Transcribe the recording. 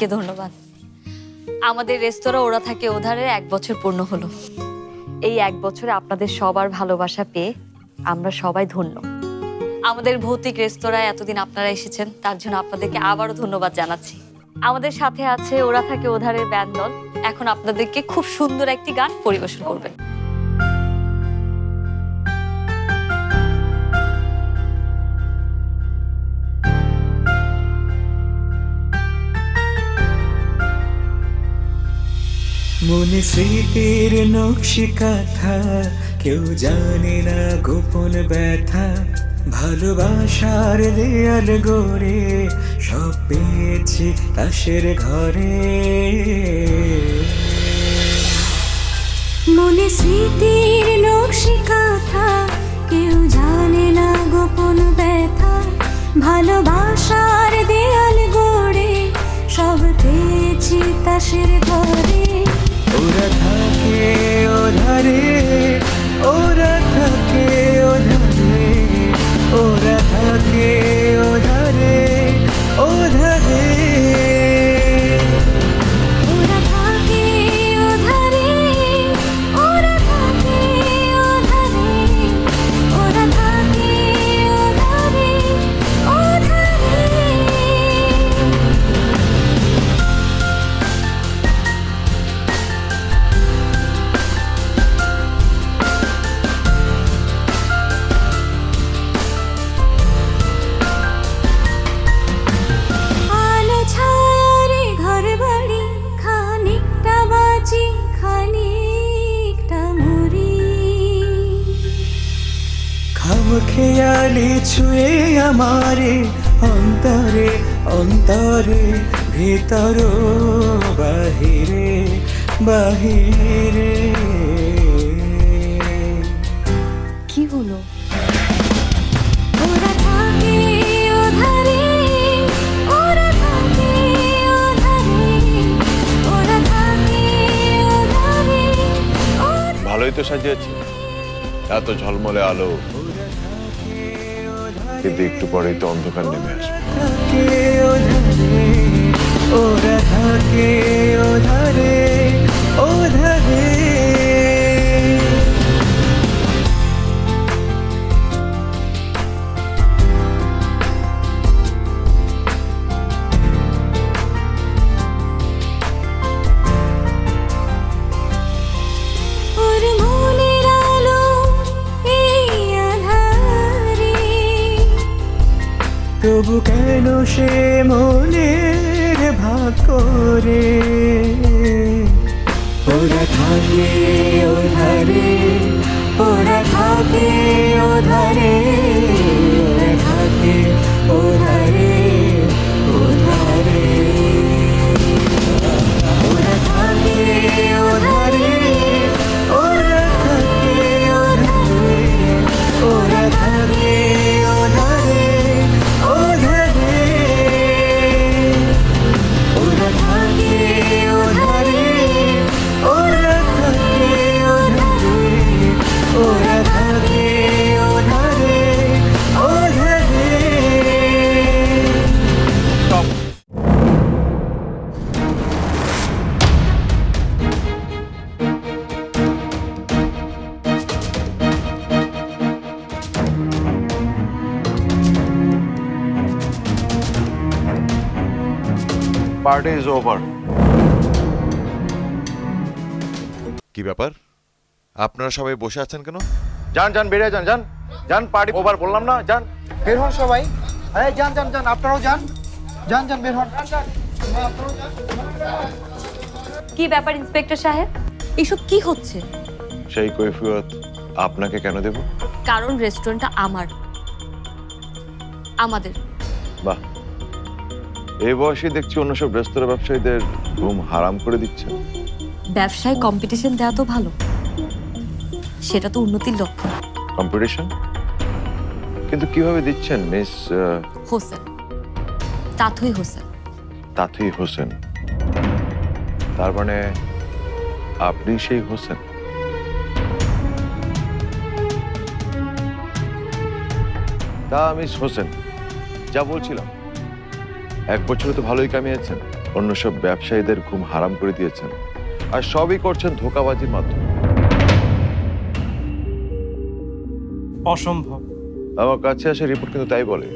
আপনাকে ধন্যবাদ। আমাদের রেস্তোরাঁ ওরা থাকে ওধারে 1 বছর পূর্ণ হলো। এই 1 বছরে আপনাদের সবার ভালোবাসা পেয়ে আমরা সবাই ধন্য। আমাদের ভৌতিক রেস্তোরাঁয় এতদিন আপনারা এসেছেন, তার জন্য আপনাদেরকে আবারও ধন্যবাদ জানাচ্ছি। আমাদের সাথে আছে ওরা থাকে ওধারের ব্যান্ড দল। এখন আপনাদেরকে খুব সুন্দর একটি গান পরিবেশন করবেন। মনে স্মৃতির নকশি কাঁথা, কেউ জানে না গোপন ব্যথা। ভালোবাসার দেয়াল গড়ে সব পেয়েছি তাসের ঘরে। মনে স্মৃতির নকশি কাঁথা, কেউ জানে না গোপন ব্যথা। ভালোবাসার দেয়াল গড়ে সব পেয়েছি তাসের ঘরে। ওরা থাকে ওধারে, ওরা থাকে ওধারে, ওরা থাকে ওধারে, ওধারে। ওরা থাকে ওধারে, ওরা থাকে ওধারে, ওরা থাকে ওধারে, ওধারে। আলো ছায়ারে ঘর বাড়ি, খানিকটা বাঁচি খানিকটা মরি। খামখেয়ালি ছুঁয়ে আমারে অন্তরে অন্তরে, ভিতর বাহিরে বাহিরে। কি হলো? ওরা থাকে ওধারে, ওরা থাকে ওধারে, ওরা থাকে ওধারে, ওধারে। ভালোই তো সাজিয়েছি, এত ঝলমলে আলো, কিন্তু একটু পরেই তো অন্ধকার নেমে আসবে। থাকে ওধারে, ওরা থাকে ওধারে, ওধারে। ওর মনের আলো এই আঁধারে, তবু কেন সে মনের ভাগ করে। ওরা থাকে ওধারে, ওরা থাকে ওধারে, ওরা থাকে ওধারে, ওধারে। ওরা থাকে ওধারে, ওরা থাকে ওধারে, ওরা থাকে ওধারে, ওধারে। ওরা থাকে ওধারে, ওরা থাকে ওধারে, ওরা থাকে ওধারে, ওধারে। Party is over. কি ব্যাপার, আপনারা সবাই বসে আছেন কেন? যান যান, বেরিয়ে যান, যান যান, পার্টি ওভার বললাম না, যান। বের হন সবাই। আরে যান যান যান, আপনারাও যান, যান যান, বের হন। কি ব্যাপার ইন্সপেক্টর সাহেব, এসব কি হচ্ছে? সেই কৈফিয়ত আপনাকে কেন দেব? কারণ রেস্টুরেন্টটা আমাদের। বাহ, এই বয়সে দেখছি অন্য সব রেস্তোরাঁ ব্যবসায়ীদের ঘুম হারাম করে দিচ্ছেন। ব্যবসায় কম্পিটিশন দেওয়া তো ভালো, সেটা তো উন্নতির লক্ষণ। কম্পিটিশন? কিন্তু কিভাবে দিচ্ছেন মিস হোসেন, তাথই হোসেন। তাথই হোসেন? তার মানে আপনি সেই হোসেন? তা মিস হোসেন, যা বলছিলাম, 1 বছরে তো ভালোই কামিয়েছেন। অন্য সব ব্যবসায়ীদের ঘুম হারাম করে দিয়েছেন, আর সবই করছেন ধোঁকাবাজির মাধ্যমে। অসম্ভব। আমার কাছে আসে রিপোর্ট কিন্তু তাই বলে।